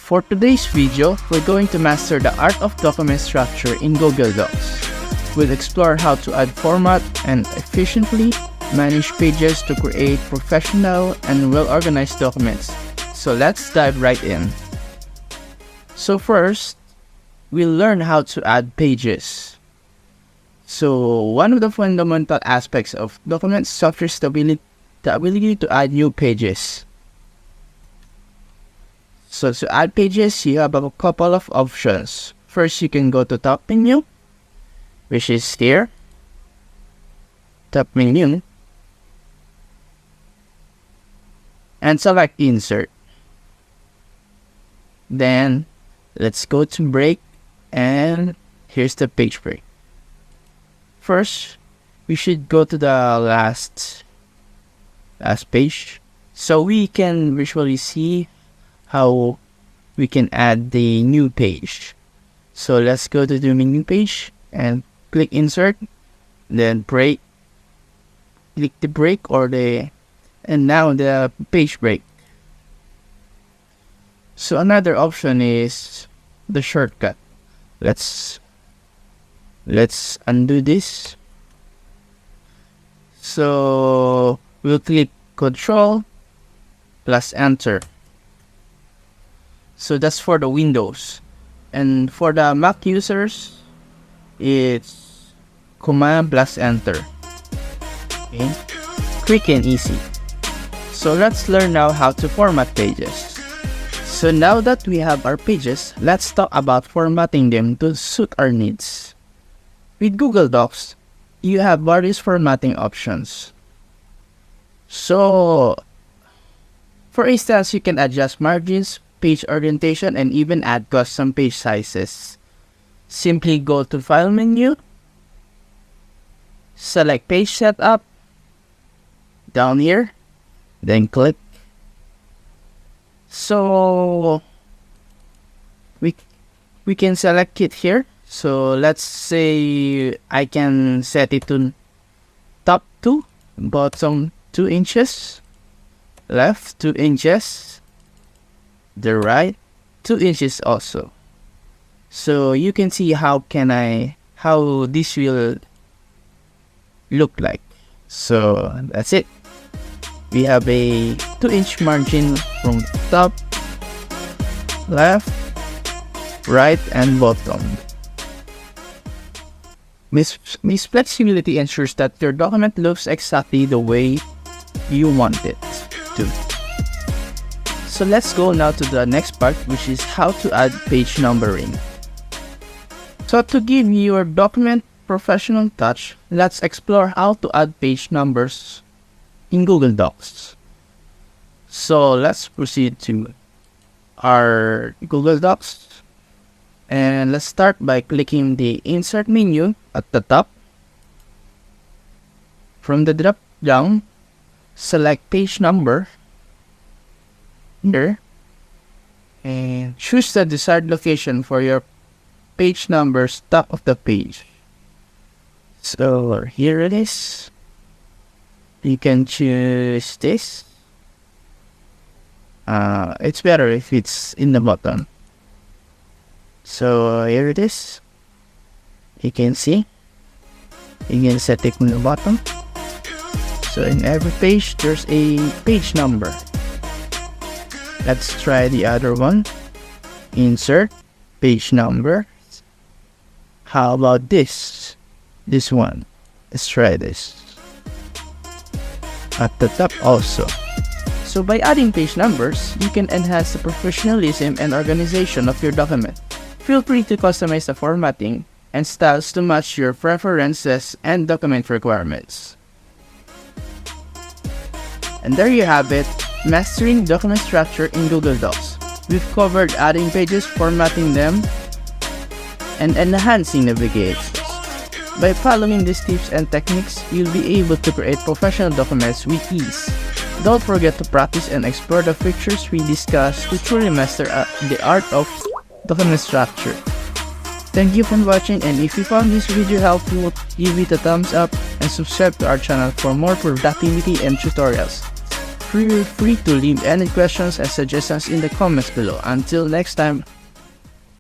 For today's video, we're going to master the art of document structure in Google Docs. We'll explore how to add format and efficiently manage pages to create professional and well-organized documents. So let's dive right in. So first, we'll learn how to add pages. So one of the fundamental aspects of document structure is the ability to add new pages. So to add pages, you have a couple of options. First, you can go to top menu, which is here. Top menu. And select insert. Then let's go to break, and here's the page break. First, we should go to the last page so we can visually see how we can add the new page. So let's go to the menu page and click insert, then break, click the break and now the page break. So another option is the shortcut. Let's undo this. So we'll click Control plus Enter. So that's for the Windows. And for the Mac users, it's Command plus Enter. Okay, quick and easy. So let's learn now how to format pages. So now that we have our pages, let's talk about formatting them to suit our needs. With Google Docs, you have various formatting options. So, for instance, you can adjust margins, page orientation, and even add custom page sizes. Simply go to File menu, select Page Setup, down here, then click. So we can select it here. So let's say I can set it to top 2, bottom 2 inches, left 2 inches, the right 2 inches also. So you can see how this will look like. So that's it. We have a 2-inch margin from top, left, right, and bottom. This flexibility ensures that your document looks exactly the way you want it to. So let's go now to the next part, which is how to add page numbering. So to give your document professional touch, let's explore how to add page numbers in Google Docs. So let's proceed to our Google Docs. And let's start by clicking the Insert menu at the top. From the drop down, select Page Number here and choose the desired location for your page numbers top of the page. So here it is. You can choose this. It's better if it's in the bottom. So here it is. You can see. You can set it in the bottom. So in every page, there's a page number. Let's try the other one. Insert, page number. How about this? This one. Let's try this. At the top also. So by adding page numbers, you can enhance the professionalism and organization of your document. Feel free to customize the formatting and styles to match your preferences and document requirements. And there you have it, mastering document structure in Google Docs. We've covered adding pages, formatting them, and enhancing navigation. By following these tips and techniques, you'll be able to create professional documents with ease. Don't forget to practice and explore the features we discussed to truly master the art of document structure. Thank you for watching, and if you found this video helpful, give it a thumbs up and subscribe to our channel for more productivity and tutorials. Feel free to leave any questions and suggestions in the comments below. Until next time,